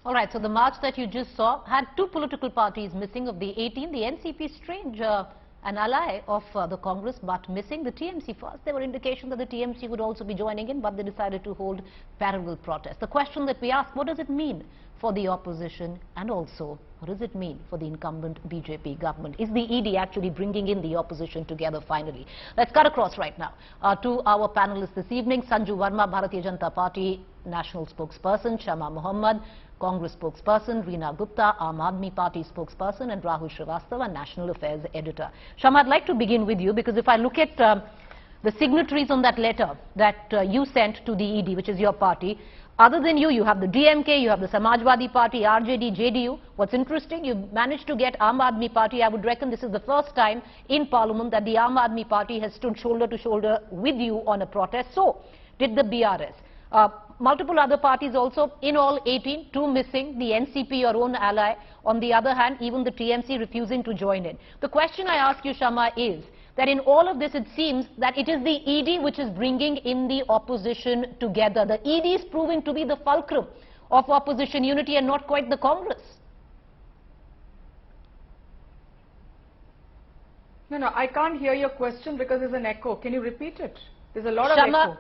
All right, so the march that you just saw had two political parties missing of the 18. The NCP, strange, an ally of the Congress, but missing. The TMC first. There were indications that the TMC would also be joining in, but they decided to hold parallel protests. The question that we ask, what does it mean for the opposition, and also what does it mean for the incumbent BJP government? Is the ED actually bringing in the opposition together finally? Let's cut across right now to our panelists this evening. Sanju Verma, Bharatiya Janata Party National Spokesperson; Shama Mohammed, Congress spokesperson; Reena Gupta, Aam Aadmi Party spokesperson; and Rahul Srivastava, National Affairs editor. Shama, I'd like to begin with you, because if I look at the signatories on that letter that you sent to the ED, which is your party, other than you, you have the DMK, you have the Samajwadi Party, RJD, JDU. What's interesting, you managed to get Aam Aadmi Party. I would reckon this is the first time in Parliament that the Aam Aadmi Party has stood shoulder to shoulder with you on a protest. So did the BRS. Multiple other parties also, in all 18, two missing, the NCP, your own ally. On the other hand, even the TMC refusing to join in. The question I ask you, Shama, is that in all of this, it seems that it is the ED which is bringing in the opposition together. The ED is proving to be the fulcrum of opposition unity and not quite the Congress. No, I can't hear your question because there's an echo. Can you repeat it? There's a lot of echo.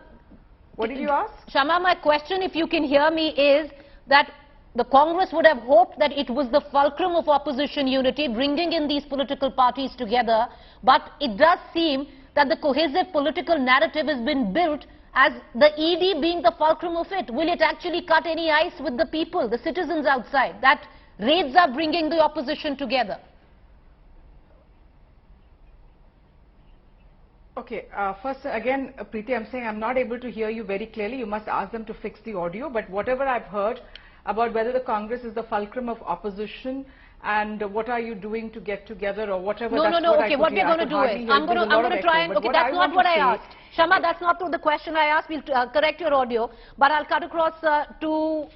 What did you ask? Shama, my question, if you can hear me, is that the Congress would have hoped that it was the fulcrum of opposition unity, bringing in these political parties together, but it does seem that the cohesive political narrative has been built as the ED being the fulcrum of it. Will it actually cut any ice with the people, the citizens outside, that raids are bringing the opposition together? Okay, first again, Preeti, I'm saying I'm not able to hear you very clearly. You must ask them to fix the audio. But whatever I've heard about whether the Congress is the fulcrum of opposition and what are you doing to get together or whatever. No, okay, what we're going to do is, I'm going to try and, okay, that's not what I asked. Shama, that's not the question I asked. We'll correct your audio. But I'll cut across to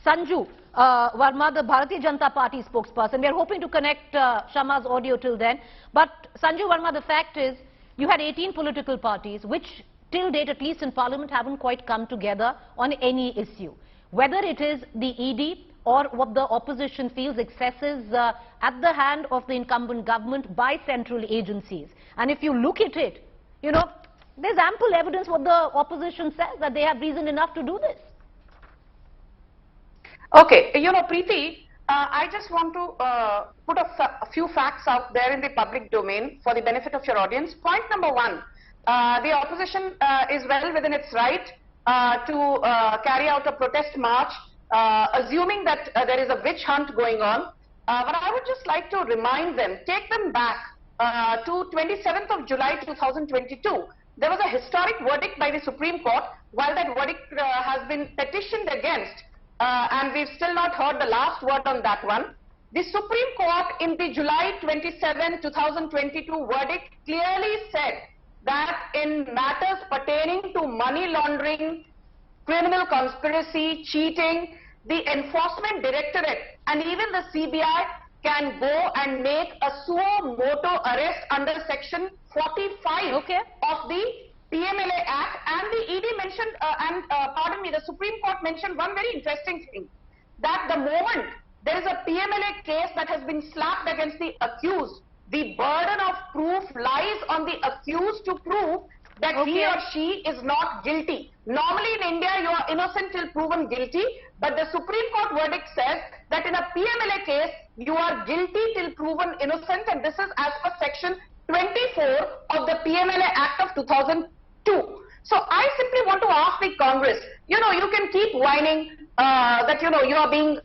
Sanju Verma, the Bharatiya Janata Party spokesperson. We're hoping to connect Shama's audio till then. But Sanju Verma, the fact is, you had 18 political parties which till date, at least in Parliament, haven't quite come together on any issue. Whether it is the ED or what the opposition feels excesses at the hand of the incumbent government by central agencies. And if you look at it, you know, there's ample evidence what the opposition says, that they have reason enough to do this. Okay, you know, Preeti, I just want to put a few facts out there in the public domain for the benefit of your audience. Point number one, the opposition is well within its right to carry out a protest march, assuming that there is a witch hunt going on. But I would just like to remind them, take them back to 27th of July 2022. There was a historic verdict by the Supreme Court. While that verdict has been petitioned against, and we've still not heard the last word on that one. The Supreme Court in the July 27, 2022 verdict clearly said that in matters pertaining to money laundering, criminal conspiracy, cheating, the Enforcement Directorate and even the CBI can go and make a suo motu arrest under Section 45 of the PMLA Act. And the ED mentioned, pardon me, the Supreme Court mentioned one very interesting thing, that the moment there is a PMLA case that has been slapped against the accused, the burden of proof lies on the accused to prove that he or she is not guilty. Normally in India, you are innocent till proven guilty, but the Supreme Court verdict says that in a PMLA case, you are guilty till proven innocent, and this is as per Section 24 of the PMLA Act of 2002. So I simply want to ask the Congress, you know, you can keep whining that, you know, you are being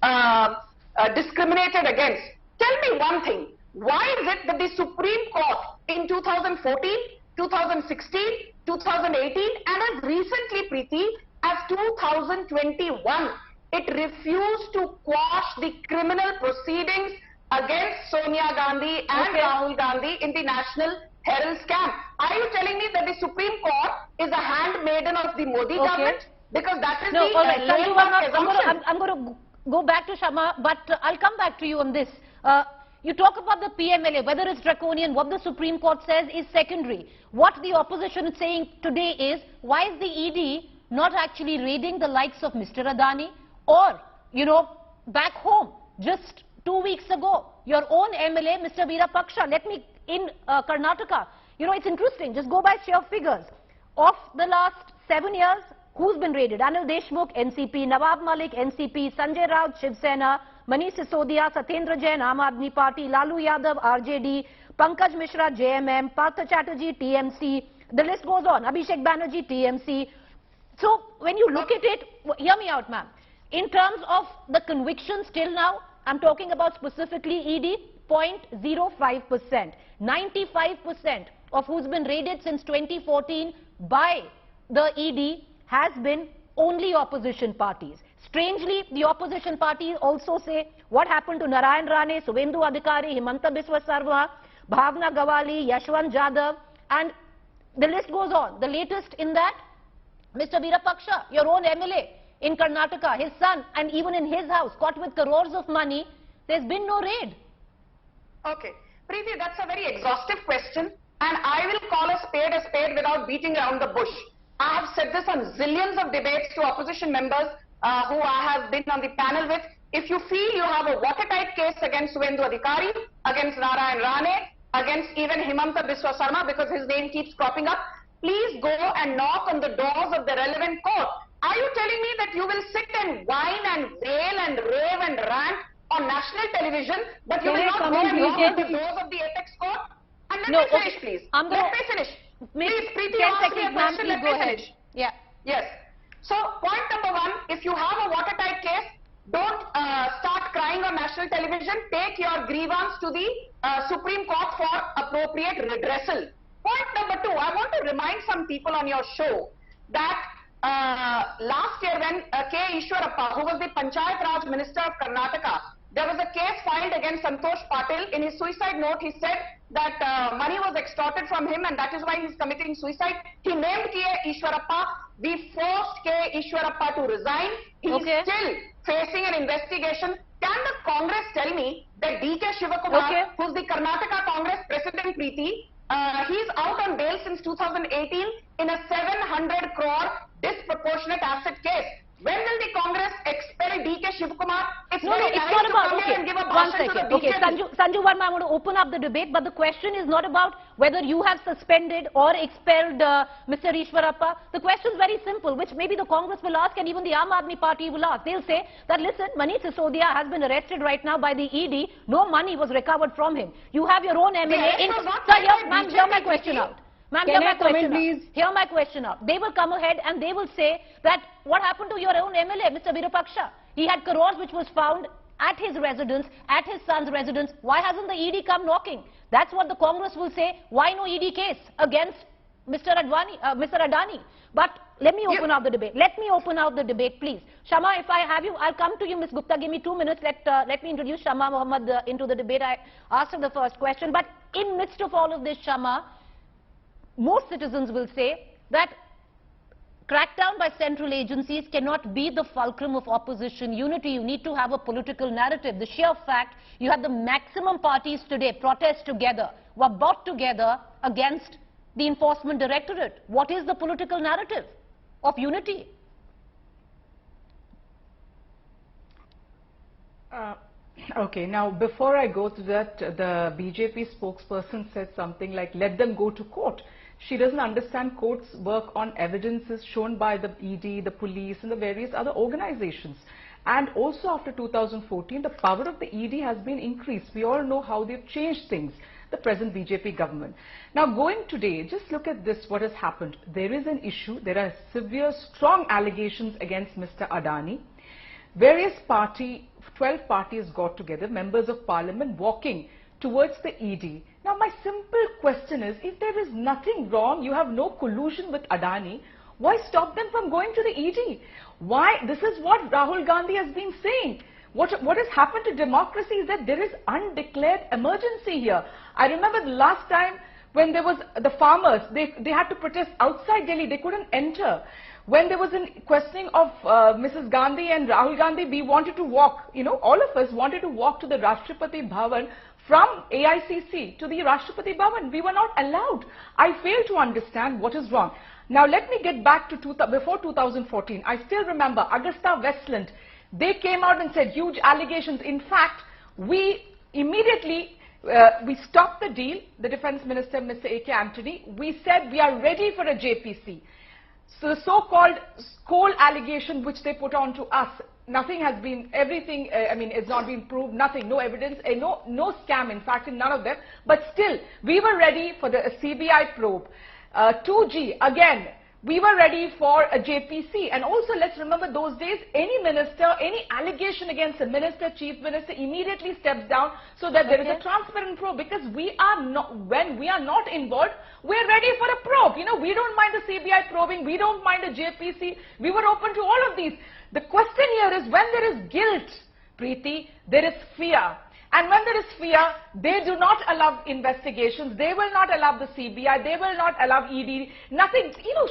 discriminated against. Tell me one thing, why is it that the Supreme Court in 2014, 2016, 2018 and as recently, Preeti, as 2021, it refused to quash the criminal proceedings against Sonia Gandhi and Rahul Gandhi in the National Herald scam? Are you telling me that the Supreme Court is a handmaiden of the Modi government? Because that is I'm going to go back to Shama, but I'll come back to you on this. You talk about the PMLA, whether it's draconian, what the Supreme Court says is secondary. What the opposition is saying today is, why is the ED not actually raiding the likes of Mr. Adani or, you know, back home just 2 weeks ago, your own MLA, Mr. Veerapaksha, in Karnataka. You know, it's interesting. Just go by sheer figures. Of the last 7 years, who's been raided? Anil Deshmukh, NCP, Nawab Malik, NCP, Sanjay Raut, Shiv Sena, Manish Sisodia, Satyendra Jain, Aam Aadmi Party, Lalu Yadav, RJD, Pankaj Mishra, JMM, Partha Chatterjee, TMC. The list goes on. Abhishek Banerjee, TMC. So, when you look at it, hear me out, ma'am. In terms of the convictions till now, I'm talking about specifically ED, 0.05%. 95% of who's been raided since 2014 by the ED has been only opposition parties. Strangely, the opposition parties also say what happened to Narayan Rane, Suvendu Adhikari, Himanta Biswa Sarma, Bhavna Gawali, Yashwant Jadhav, and the list goes on. The latest in that, Mr. Veerapaksha, your own MLA in Karnataka, his son, and even in his house, caught with crores of money, there's been no raid. Okay. Preeti, that's a very exhaustive question, and I will call a spade without beating around the bush. I have said this on zillions of debates to opposition members who I have been on the panel with. If you feel you have a watertight case against Suvendu Adhikari, against Narayan Rane, against even Himanta Biswa Sarma, because his name keeps cropping up, please go and knock on the doors of the relevant court. Are you telling me that you will sit and whine and wail and rave and rant on national television, but you will not go and knock on the doors of the apex court? And let me finish, please. Let me finish. Please, Preeti, ask me a question. Let me finish. Yeah. Yes. So, point number one, if you have a watertight case, don't start crying on national television. Take your grievance to the Supreme Court for appropriate redressal. Point number two, I want to remind some people on your show that last year when K. Ishwarappa, who was the Panchayat Raj Minister of Karnataka, there was a case filed against Santosh Patil. In his suicide note, he said that money was extorted from him and that is why he is committing suicide. He named K. Ishwarappa. We forced K. Ishwarappa to resign. He is still facing an investigation. Can the Congress tell me that D.K. Shivakumar, who's the Karnataka Congress President, Preeti, he's out on bail since 2018 in a 700 crore disproportionate asset case. When will the Congress expel D.K. Shivakumar? It's No, it's not about, one second. Sanju Verma, I'm going to open up the debate, but the question is not about whether you have suspended or expelled Mr. Ishwarappa. The question is very simple, which maybe the Congress will ask and even the Aam Aadmi Party will ask. They'll say that, listen, Manish Sisodia has been arrested right now by the ED. No money was recovered from him. You have your own MLA. Ma'am, hear my question out. Ma'am, hear my question out. Hear my question out. They will come ahead and they will say that what happened to your own MLA, Mr. Veerapaksha? He had crores which was found at his residence, at his son's residence. Why hasn't the ED come knocking? That's what the Congress will say. Why no ED case against Mr. Adani? But let me open out the debate. Let me open out the debate, please. Shama, if I have you, I'll come to you, Ms. Gupta. Give me 2 minutes. Let me introduce Shama Mohammed into the debate. I asked her the first question. But in midst of all of this, Shama, most citizens will say that crackdown by central agencies cannot be the fulcrum of opposition unity. You need to have a political narrative. The sheer fact you have the maximum parties today protest together, were brought together against the Enforcement Directorate. What is the political narrative of unity? Okay, now before I go to that, the BJP spokesperson said something like, let them go to court. She doesn't understand courts work on evidences shown by the ED, the police and the various other organizations. And also after 2014, the power of the ED has been increased. We all know how they've changed things, the present BJP government. Now going today, just look at this, what has happened. There is an issue, there are severe, strong allegations against Mr. Adani. Various 12 parties got together, members of parliament walking towards the ED. Now my simple question is, if there is nothing wrong, you have no collusion with Adani, why stop them from going to the ED? Why? This is what Rahul Gandhi has been saying. What has happened to democracy is that there is undeclared emergency here. I remember the last time when there was the farmers, they had to protest outside Delhi, they couldn't enter. When there was a questioning of Mrs. Gandhi and Rahul Gandhi, we wanted to walk, all of us wanted to walk to the Rashtrapati Bhavan from AICC to the Rashtrapati Bhavan. We were not allowed. I fail to understand what is wrong. Now let me get back to before 2014. I still remember Augusta Westland. They came out and said huge allegations. In fact, we immediately we stopped the deal, the Defense Minister, Mr. A.K. Antony. We said we are ready for a JPC. So the so-called coal allegation which they put on to us, nothing has been, everything, it's not been proved, nothing, no evidence, no scam, in fact, in none of them. But still, we were ready for the CBI probe. 2G, again, we were ready for a JPC. And also, let's remember those days, any minister, any allegation against a minister, chief minister, immediately steps down so that there is a transparent probe. Because we are not, when we are not involved, we're ready for a probe. You know, we don't mind the CBI probing, we don't mind a JPC. We were open to all of these. The question here is, when there is guilt, Preeti, there is fear. And when there is fear, they do not allow investigations. They will not allow the CBI. They will not allow ED. Nothing, you know,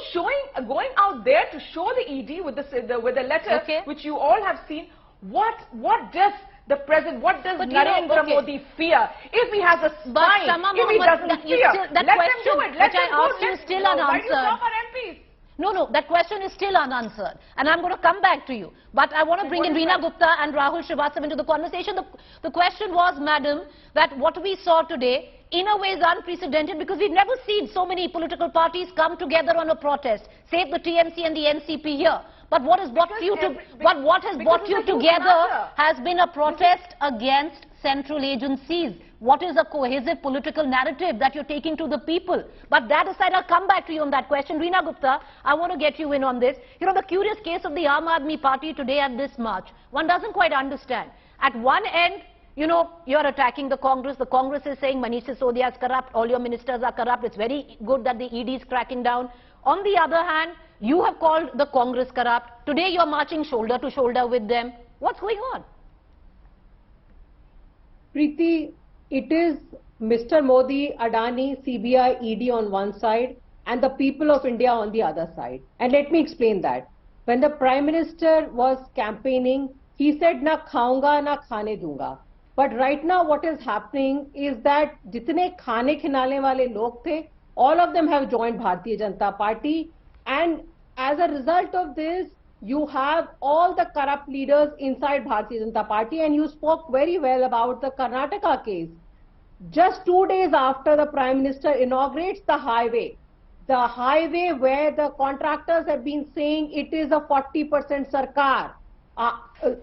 going out there to show the ED with the letter, which you all have seen. What does the president, what does Narendra Modi fear? If he has a spine, if he doesn't fear, let them do it. Let them go. Why do you stop our MPs? No, that question is still unanswered. And I'm going to come back to you. But I want to bring in Reena Gupta and Rahul Srivastava into the conversation. The question was, madam, that what we saw today, in a way, is unprecedented because we've never seen so many political parties come together on a protest, save the TMC and the NCP here. But what has brought you together has been a protest against central agencies. What is a cohesive political narrative that you're taking to the people? But that aside, I'll come back to you on that question. Reena Gupta, I want to get you in on this. You know, the curious case of the Aam Aadmi Party today at this march, one doesn't quite understand. At one end, you know, you're attacking the Congress. The Congress is saying Manish Sisodia is corrupt, all your ministers are corrupt. It's very good that the ED is cracking down. On the other hand, you have called the Congress corrupt. Today you're marching shoulder to shoulder with them. What's going on? Preeti, it is Mr. Modi, Adani, CBI, ED on one side and the people of India on the other side. And let me explain that. When the Prime Minister was campaigning, he said, na khaunga, na khane dunga. But right now what is happening is that jitne khane khinale wale log the, all of them have joined Bharatiya Janata Party. And as a result of this, you have all the corrupt leaders inside Bharatiya Janata Party, and you spoke very well about the Karnataka case. Just 2 days after the Prime Minister inaugurates the highway where the contractors have been saying it is a 40% sarkar,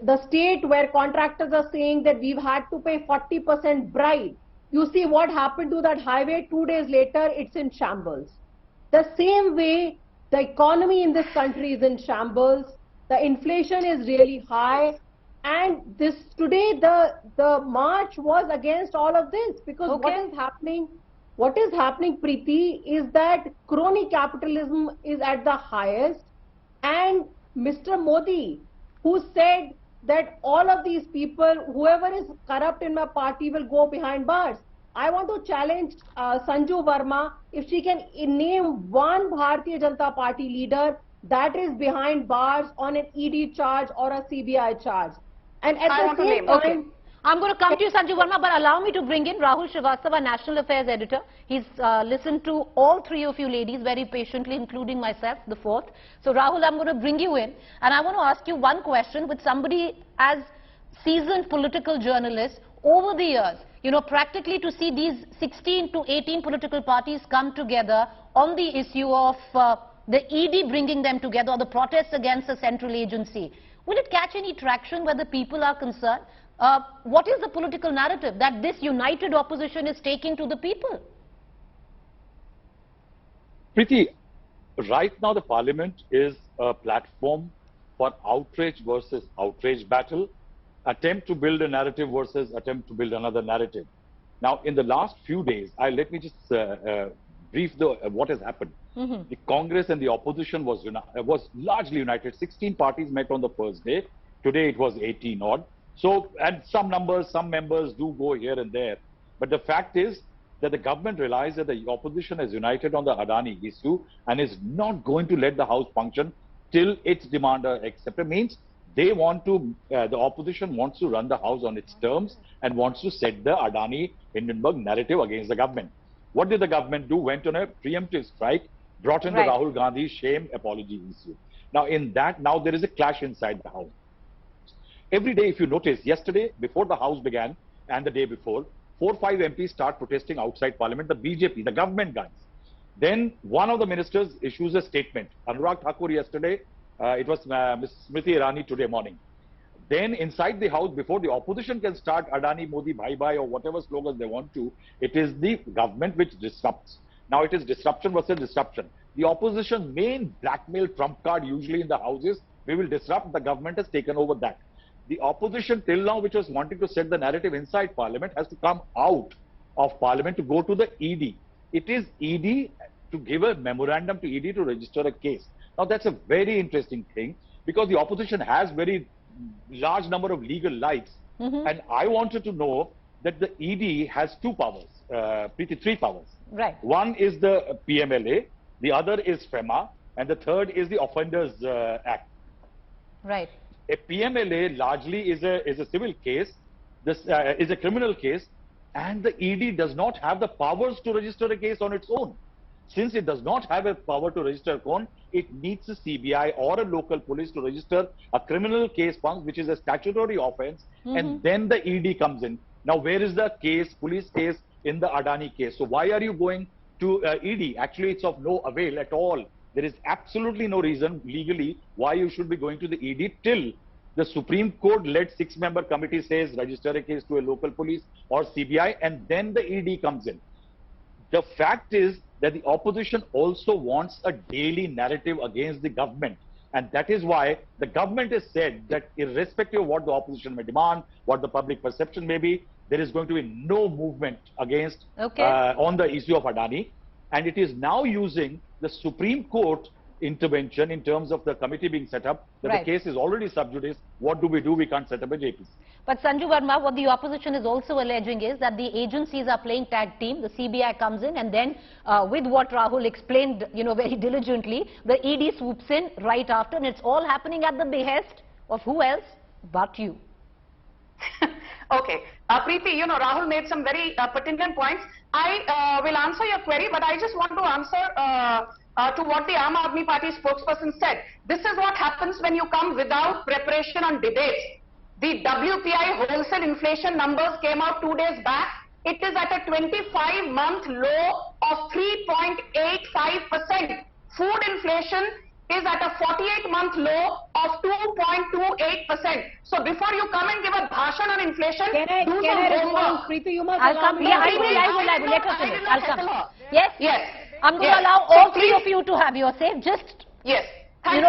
the state where contractors are saying that we've had to pay 40% bribe. You see what happened to that highway 2 days later, it's in shambles. The same way, the economy in this country is in shambles, the inflation is really high, and this today the march was against all of this because what is happening, Preeti, is that crony capitalism is at the highest, and Mr. Modi, who said that all of these people, whoever is corrupt in my party will go behind bars. I want to challenge Sanju Verma, if she can name one Bharatiya Janata Party leader that is behind bars on an ED charge or a CBI charge. And at the same time... I'm going to come to you, Sanju Verma, but allow me to bring in Rahul Srivastava, National Affairs Editor. He's listened to all three of you ladies very patiently, including myself, the fourth. So, Rahul, I'm going to bring you in, and I want to ask you one question with somebody as seasoned political journalist over the years. You know, practically to see these 16 to 18 political parties come together on the issue of the ED bringing them together, or the protests against the central agency. Will it catch any traction where the people are concerned? What is the political narrative that this united opposition is taking to the people? Preeti, right now the Parliament is a platform for outrage versus outrage battle, attempt to build a narrative versus attempt to build another narrative. Now, in the last few days, let me just brief what has happened. The Congress and the opposition was largely united. 16 parties met on the first day. Today it was 18 odd. So, and some members do go here and there. But the fact is that the government realized that the opposition is united on the Adani issue and is not going to let the House function till its demand are accepted. Means they want to, the opposition wants to run the House on its terms and wants to set the Adani Hindenburg narrative against the government. What did the government do? Went on a preemptive strike, brought in the Rahul Gandhi shame apology issue. Now in that, now there is a clash inside the House. every day, if you notice, yesterday, before the House began, and the day before, 4 or 5 MPs start protesting outside Parliament, the BJP, the government guns. Then one of the ministers issues a statement. Anurag Thakur yesterday, it was Ms. Smriti Irani today morning. Then inside the House, before the opposition can start Adani, Modi, Bhai Bhai or whatever slogans they want to, it is the government which disrupts. Now it is disruption versus disruption. The opposition's main blackmail trump card usually in the House is, we will disrupt, the government has taken over that. The opposition till now, which was wanting to set the narrative inside Parliament, has to come out of Parliament to go to the ED. It is ED to give a memorandum to ED to register a case. Now that's a very interesting thing, because the opposition has very large number of legal lights. And I wanted to know that the ED has 2 powers, Preeti, 3 powers. Right. One is the PMLA, the other is FEMA, and the third is the Offenders Act. Right. A PMLA largely is a civil case, this is a criminal case, and the ED does not have the powers to register a case on its own. Since it does not have a power to register a case, it needs a CBI or a local police to register a criminal case once, which is a statutory offense, and then the ED comes in. Now, where is the case, police case in the Adani case? So why are you going to ED? Actually, it's of no avail at all. There is absolutely no reason legally why you should be going to the ED till the Supreme Court-led 6-member committee says register a case to a local police or CBI, and then the ED comes in. The fact is that the opposition also wants a daily narrative against the government. And that is why the government has said that irrespective of what the opposition may demand, what the public perception may be, there is going to be no movement against on the issue of Adani. And it is now using the Supreme Court intervention in terms of the committee being set up, that the case is already sub judice. What do? We can't set up a JPC. But Sanju Verma, what the opposition is also alleging is that the agencies are playing tag team. The CBI comes in, and then with what Rahul explained, very diligently, the ED swoops in right after, and it's all happening at the behest of who else but you. Okay. Preeti, Rahul made some very pertinent points. I will answer your query, but I just want to answer to what the Aam Aadmi Party spokesperson said. This is what happens when you come without preparation on debates. The WPI wholesale inflation numbers came out 2 days back. It is at a 25-month low of 3.85%. Food inflation is at a 48-month low of 2.28%. So before you come and give a bhashan on inflation, can I respond? Preeti, you must I'll come. Yeah, I will. Let her finish. I'll come. Yes. Yes. I'm going to allow all 3 of you to have your say. Just yes.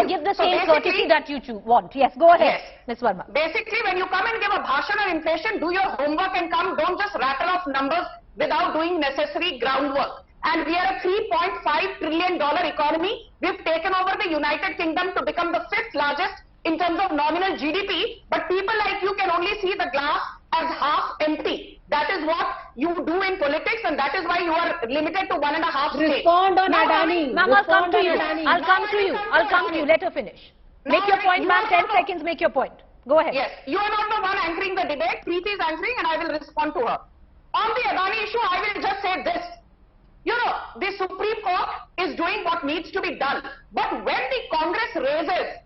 give the same courtesy that you want. Yes, go ahead, Ms. Verma. Basically, when you come and give a bhashan on inflation, do your homework and come. Don't just rattle off numbers without doing necessary groundwork. And we are a $3.5 trillion economy. We've taken over the United Kingdom to become the 5th largest in terms of nominal GDP. But people like you can only see the glass as half empty. That is what you do in politics, and that is why you are limited to 1.5 states. Respond on Adani. Ma'am, I'll come to you. I'll come to you. Let her finish. Make your point, ma'am. 10 seconds, make your point. Go ahead. Yes. You are not the one anchoring the debate. Preeti is anchoring, and I will respond to her. On the Adani issue, I will just say this. The Supreme Court is doing what needs to be done. But when the Congress raises,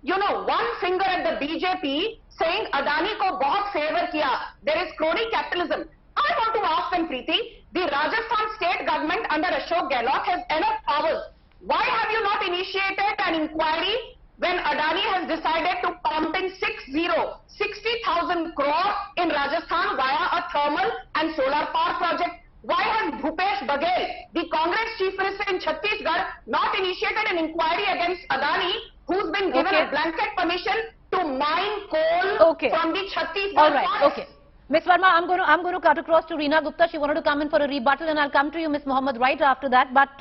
one finger at the BJP saying Adani ko bahut favor kiya, there is crony capitalism. I want to ask them, Preeti, the Rajasthan state government under Ashok Gehlot has enough powers. Why have you not initiated an inquiry when Adani has decided to pump in 60,000 crore in Rajasthan via a thermal and solar power project? Why has Bhupesh Baghel, the Congress chief minister in Chhattisgarh, not initiated an inquiry against Adani, who's been given a blanket permission to mine coal from the Chhattisgarh forest? Ms. Verma, I'm going to cut across to Reena Gupta. She wanted to come in for a rebuttal, and I'll come to you, Ms. Mohammed, right after that. But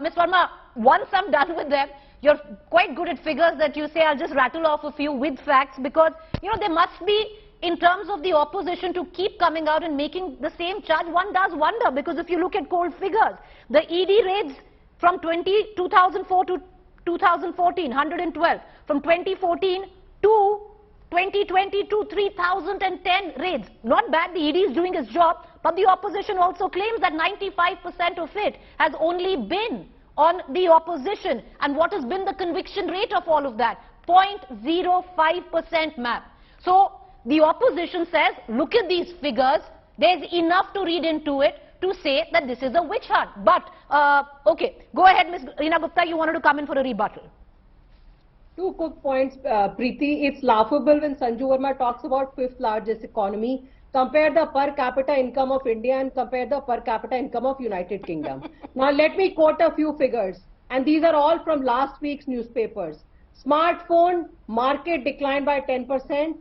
Ms. Verma, once I'm done with them, you're quite good at figures that you say. I'll just rattle off a few with facts, because there must be, in terms of the opposition, to keep coming out and making the same charge. One does wonder, because if you look at cold figures, the ED raids from 2004 to 2014, 112. From 2014 to 2022, 3,010 raids. Not bad, the ED is doing its job, but the opposition also claims that 95% of it has only been on the opposition. And what has been the conviction rate of all of that? 0.05%, ma'am. So the opposition says, look at these figures, there's enough to read into it to say that this is a witch hunt. But, okay, go ahead, Ms. Reena Gupta, you wanted to come in for a rebuttal. Two quick points, Preeti. It's laughable when Sanju Verma talks about fifth largest economy. Compare the per capita income of India and compare the per capita income of United Kingdom. Now let me quote a few figures, and these are all from last week's newspapers. Smartphone market declined by 10%,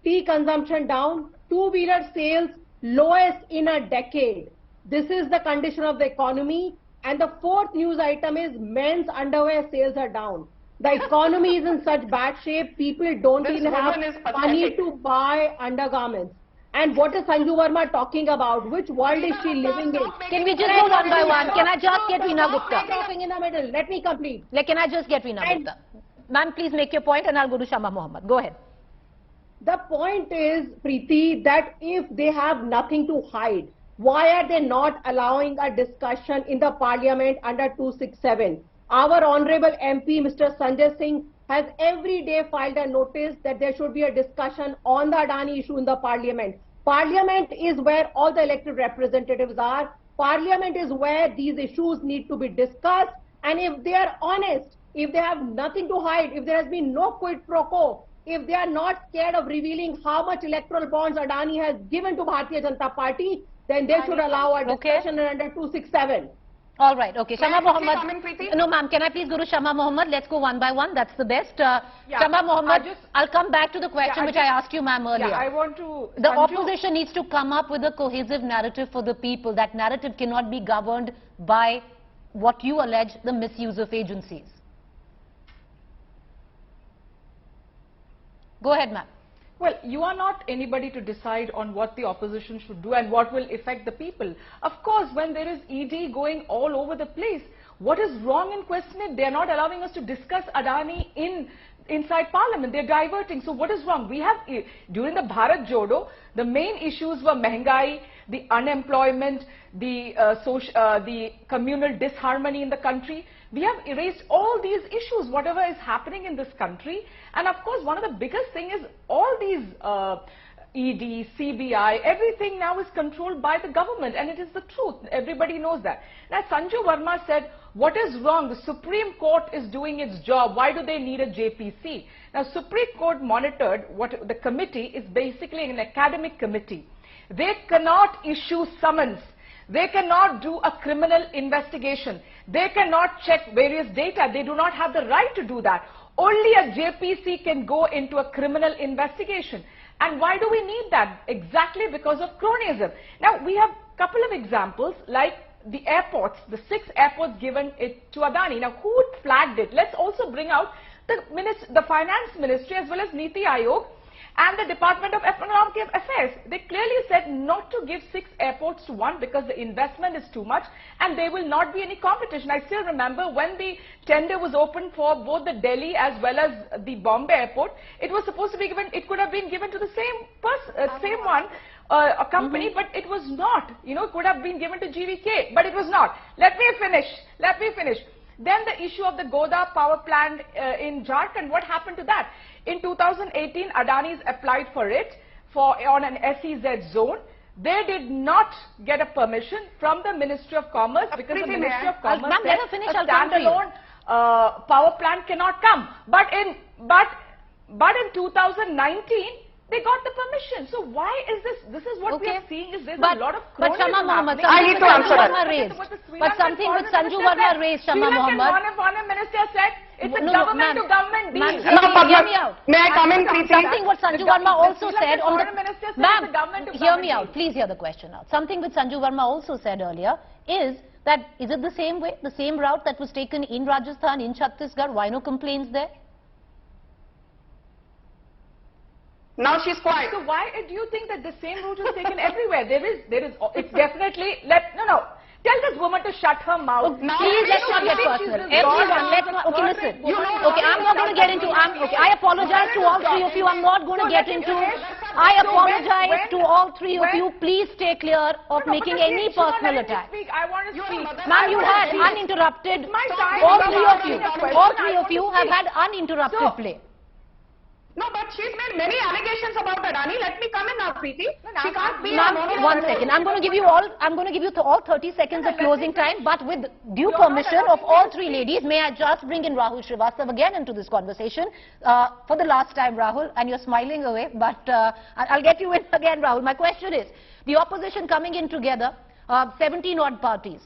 tea consumption down, two-wheeler sales lowest in a decade. This is the condition of the economy. And the fourth news item is men's underwear sales are down. The economy is in such bad shape, people don't even have money to buy undergarments. And what is Sanju Verma talking about? Which world is she living in? Can we just go one by one? Can I just get Reena Gupta? Stopping in the middle. Let me complete. Can I just get Reena Gupta? Ma'am, please make your point and I'll go to Shama Mohammed. Go ahead. The point is, Preeti, that if they have nothing to hide, why are they not allowing a discussion in the parliament under 267? Our honorable MP, Mr. Sanjay Singh, has every day filed a notice that there should be a discussion on the Adani issue in the parliament. Parliament is where all the elected representatives are. Parliament is where these issues need to be discussed. And if they are honest, if they have nothing to hide, if there has been no quid pro quo, if they are not scared of revealing how much electoral bonds Adani has given to Bharatiya Janata Party, then they should allow a discussion under 267. All right, okay. Shama Mohammed. Preeti? No, ma'am, can I please go to Shama Mohammed? Let's go one by one. That's the best. Shama Mohammed, I'll come back to the question which I asked you, ma'am, earlier. Yeah, I want to... The opposition needs to come up with a cohesive narrative for the people. That narrative cannot be governed by what you allege, the misuse of agencies. Go ahead, ma'am. Well, you are not anybody to decide on what the opposition should do and what will affect the people. Of course, when there is ED going all over the place, what is wrong in questioning it? They are not allowing us to discuss Adani inside Parliament. They are diverting. So what is wrong? We have, during the Bharat Jodo, the main issues were Mehengai, the unemployment, the communal disharmony in the country. We have erased all these issues, whatever is happening in this country. And of course, one of the biggest thing is all these ED, CBI, everything now is controlled by the government, and it is the truth. Everybody knows that. Now, Sanju Verma said, what is wrong? The Supreme Court is doing its job. Why do they need a JPC? Now, Supreme Court monitored what the committee is basically an academic committee. They cannot issue summons. They cannot do a criminal investigation. They cannot check various data. They do not have the right to do that. Only a JPC can go into a criminal investigation. And why do we need that? Exactly because of cronyism. Now, we have a couple of examples like the airports, the 6 airports given it to Adani. Now, who flagged it? Let's also bring out the Finance Ministry as well as Niti Aayog and the Department of Economic Affairs. They clearly said not to give 6 airports to one because the investment is too much and there will not be any competition. I still remember when the tender was open for both the Delhi as well as the Bombay airport, it was supposed to be given, it could have been given to the same one, a company, but it was not. You know, it could have been given to GVK, but it was not. Let me finish. Then the issue of the Godda power plant in Jharkhand, what happened to that? In 2018, Adani's applied for it on an SEZ zone. They did not get a permission from the Ministry of Commerce because the Ministry of Commerce said a standalone power plant cannot come. But in 2019, they got the permission. So why is this? This is what we are seeing is there's a lot of cronyism. But Shama Mohammed, I need to answer that. But something with Sanju Verma raised, Shama Mohammed. The Foreign Minister said it's a government to government deal. Hear me out. May I come in, Preeti? Something what Sanju Verma also said on the... Ma'am, hear me out. Please hear the question out. Something which Sanju Verma also said earlier is that, is it the same way, the same route that was taken in Rajasthan, in Chhattisgarh? Why no complaints there? Now she's quiet. So why do you think that the same route is taken everywhere? It's definitely, tell this woman to shut her mouth. Please, let's not get personal. Everyone, okay, listen. Okay, I'm not going to get into, I apologize to all 3 of you. I'm not going to get into, I apologize to all 3 of you. Please stay clear of making any personal attack. I want to speak. Ma'am, you had uninterrupted, all 3 of you have had uninterrupted play. No, but she's made many allegations about Adani. Let me come in now, Preeti. She can't be a Ma'am, monologue. one second. I'm going to give you all 30 seconds of closing time, but with due permission of all three ladies, may I just bring in Rahul Srivastava again into this conversation for the last time, Rahul, and you're smiling away, but I'll get you in again, Rahul. My question is, the opposition coming in together, 17 odd parties,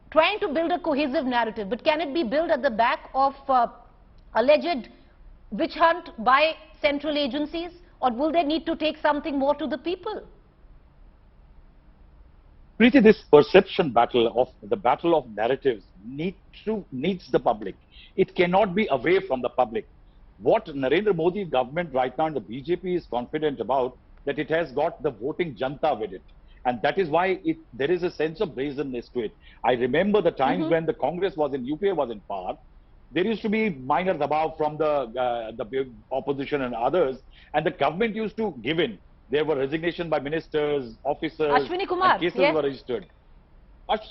trying to build a cohesive narrative, but can it be built at the back of alleged witch hunt by central agencies, or will they need to take something more to the people? Preeti, this perception battle of narratives needs the public. It cannot be away from the public. What Narendra Modi government right now and the BJP is confident about, that it has got the voting janta with it. And that is why there is a sense of brazenness to it. I remember the times when the Congress was in UPA was in power. There used to be minor dabav from the opposition and others, and the government used to give in. There were resignation by ministers, officers, Ashwini Kumar, and cases yes. were registered.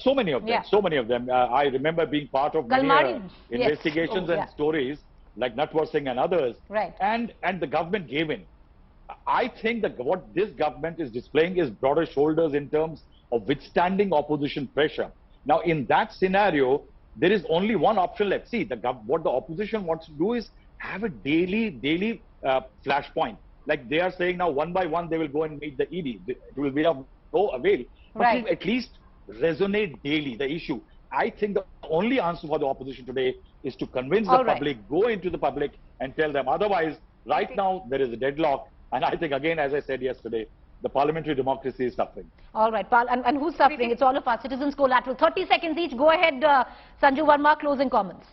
So many of them, Yeah. so many of them. I remember being part of many Galmari, yes. investigations Oh, and yeah. stories like Natwar Singh and others. Right. And the government gave in. I think that what this government is displaying is broader shoulders in terms of withstanding opposition pressure. Now, in that scenario, there is only one option left. See, what the opposition wants to do is have a daily flashpoint. Like they are saying now, one by one, they will go and meet the ED. It will be of no avail. But Right. to at least resonate daily, the issue. I think the only answer for the opposition today is to convince the public, go into the public and tell them. Otherwise, right now, there is a deadlock. And I think, again, as I said yesterday, the parliamentary democracy is suffering. All right, and who's suffering? It's all of us, citizens collateral. 30 seconds each. Go ahead, Sanju Verma, closing comments.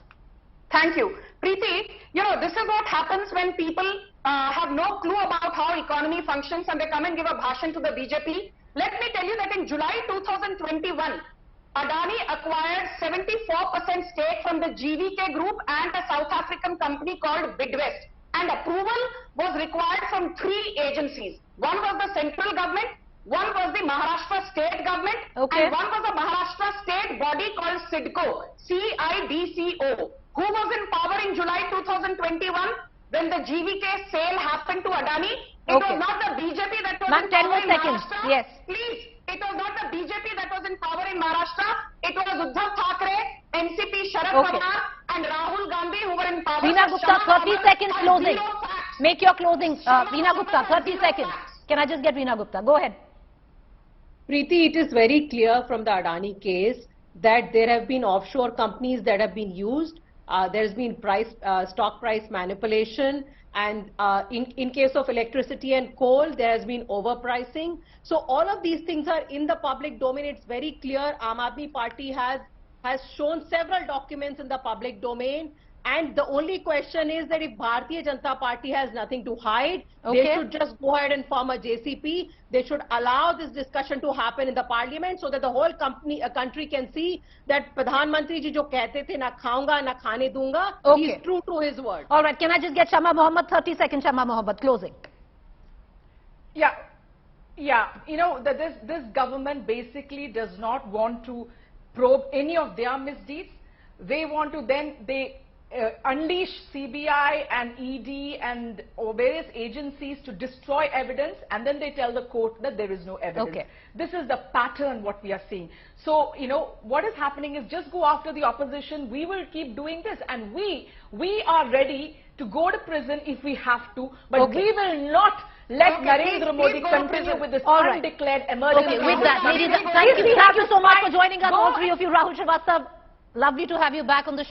Thank you. Preeti, you know, this is what happens when people have no clue about how economy functions and they come and give a bhashan to the BJP. Let me tell you that in July 2021, Adani acquired 74% stake from the GVK group and a South African company called Bidwest. And approval was required from 3 agencies. One was the central government, one was the Maharashtra state government, Okay. and one was a Maharashtra state body called CIDCO, CIDCO, who was in power in July 2021 when the GVK sale happened to Adani. It Okay. was not the BJP that was Ma'am, in 10 power more in seconds. Maharashtra. Yes. Please, it was not the BJP that was in power in Maharashtra. It was Uddhav Thackeray, NCP Sharad Okay. Pawar, and Rahul Gandhi who were in power. Veena So Gupta, Shama 30 Bhavan seconds has closing. zero facts. Make your closing. Shama Veena Gupta, Bhavan has 30 zero seconds. facts. Can I just get Veena Gupta? Go ahead. Preeti, it is very clear from the Adani case that there have been offshore companies that have been used. There's been stock price manipulation, and in case of electricity and coal, there has been overpricing. So all of these things are in the public domain. It's very clear. Aam Aadmi Party has shown several documents in the public domain. And the only question is that if Bharatiya Janata Party has nothing to hide, Okay. they should just go ahead and form a JCP. They should allow this discussion to happen in the parliament so that the whole country can see that Pradhan Mantri ji jo kehte the na khaunga na khane dunga, Okay. he is true to his word. All right, can I just get Shama Mohammed? 30 seconds, Shama Mohammed, closing. Yeah, you know, that this government basically does not want to probe any of their misdeeds. They want to unleash CBI and ED and various agencies to destroy evidence, and then they tell the court that there is no evidence. Okay. This is the pattern what we are seeing. So, you know, what is happening is just go after the opposition. We will keep doing this, and we are ready to go to prison if we have to, but Okay. we will not let Okay, Narendra please Modi go to continue prison. with this All right. undeclared emergency. Okay, with that, ladies, Please, thank you so much for joining us, Go all three of you. Rahul Srivastava, lovely to have you back on the show.